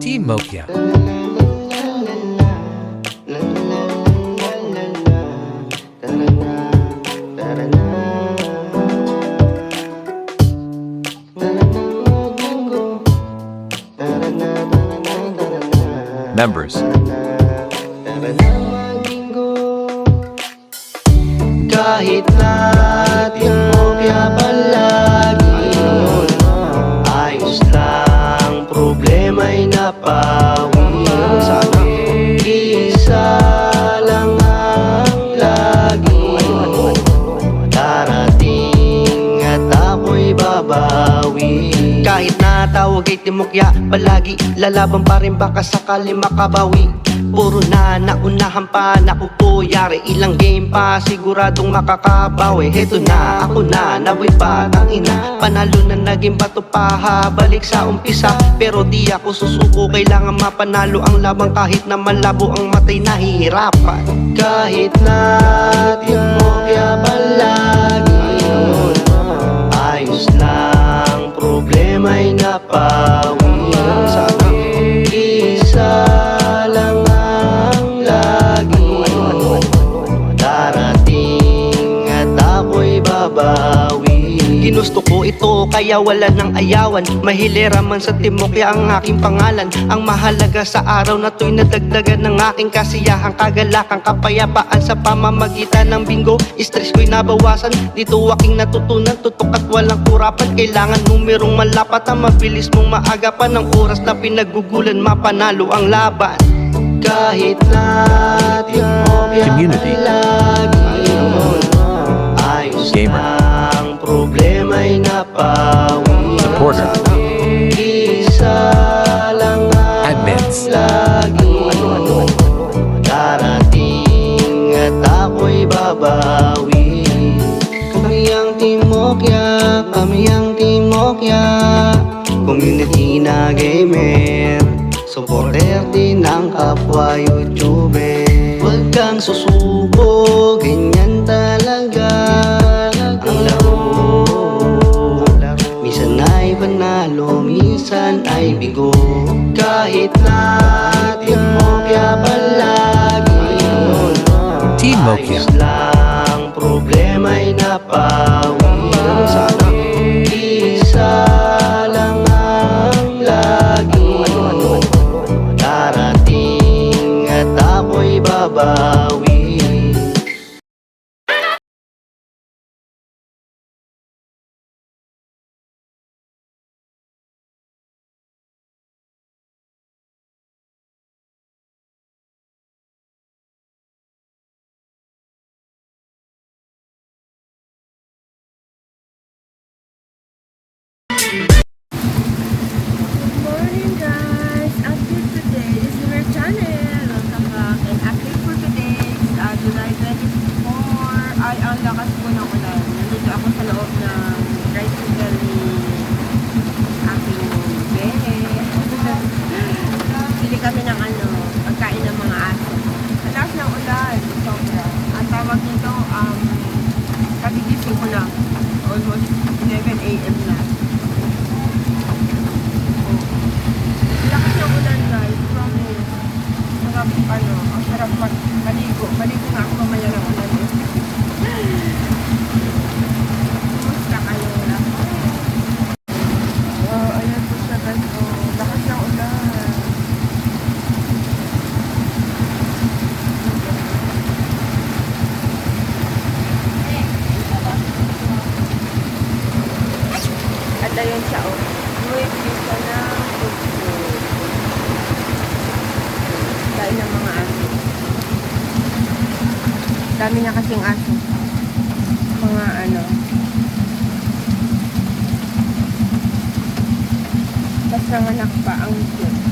Team Mokya. Members. Kahit natin mo kaya palagi ayos lang, problema'y napawi. Isa lang ang lagi darating at ako'y babawi. Kahit natawag ay timokya palagi, lalaban pa rin baka sakali makabawi. Puro na naunahan pa, naku po, yari ilang game pa, siguradong makakabawi. Heto na, ako na, naway pa, tangina, panalo na naging bato pa, balik sa umpisa. Pero di ako susuko, kailangan mapanalo ang labang kahit na malabo ang matay, nahihirapan. Kahit natin mo kaya palagi ayos lang, problema'y napawi. Isa lang ang lagi darating at ako'y babawi. Ginusto ko ito kaya wala nang ayawan, mahilera man sa timokya ang aking pangalan. Ang mahalaga sa araw na to'y nadagdagan ng aking kasiyahan, kagalakan, kapayapaan sa pamamagitan ng bingo. Stress ko'y nabawasan, dito aking natutunan, tutok at walang kurapan. Kailangan numerong malapat ang mabilis mong maagapan, ng oras na pinagugulan mapanalo ang laban. Kahit natin mo Community. lagi ayos Gamer. lang, problema'y napawi. Supporter. Isa lang ang Admins. lagi darating at ako'y babawi. Kami ang timokya, kami ang timokya, community na gamer, supporter din ng kapwa YouTuber. Huwag kang susuko, ganyan talaga ang laro. Minsan ay panalo, minsan ay bigo. Kahit natin mo kaya palagi Team Mokya. ayos lang, problema'y napawi. Isa lang ang lagi darating at ako'y babawi. Morning guys! Update today is our channel. Welcome back. And update for today is July 24. Ay, ang lakas po ng ulan. Nandito ako sa loob ng tricycle ni aking bebe. Bili kami ng pagkain ng mga aso. Ang lakas ng ulan. Sobra. Ang tawag nito, kagigising ko lang. Almost 11 a.m. na. Lakas ng ulan guys, promise. Ang sarap maligo. Maligo nga ako mamaya ng ulan eh. Kumusta kayo? Wow, ayan po siya guys. Oh, lakas ng ulan. At ayan siya oh. Wait, siya na. Dahil ng mga aso. Dami na kasing aso. Mga tas nanganak pa ang cute.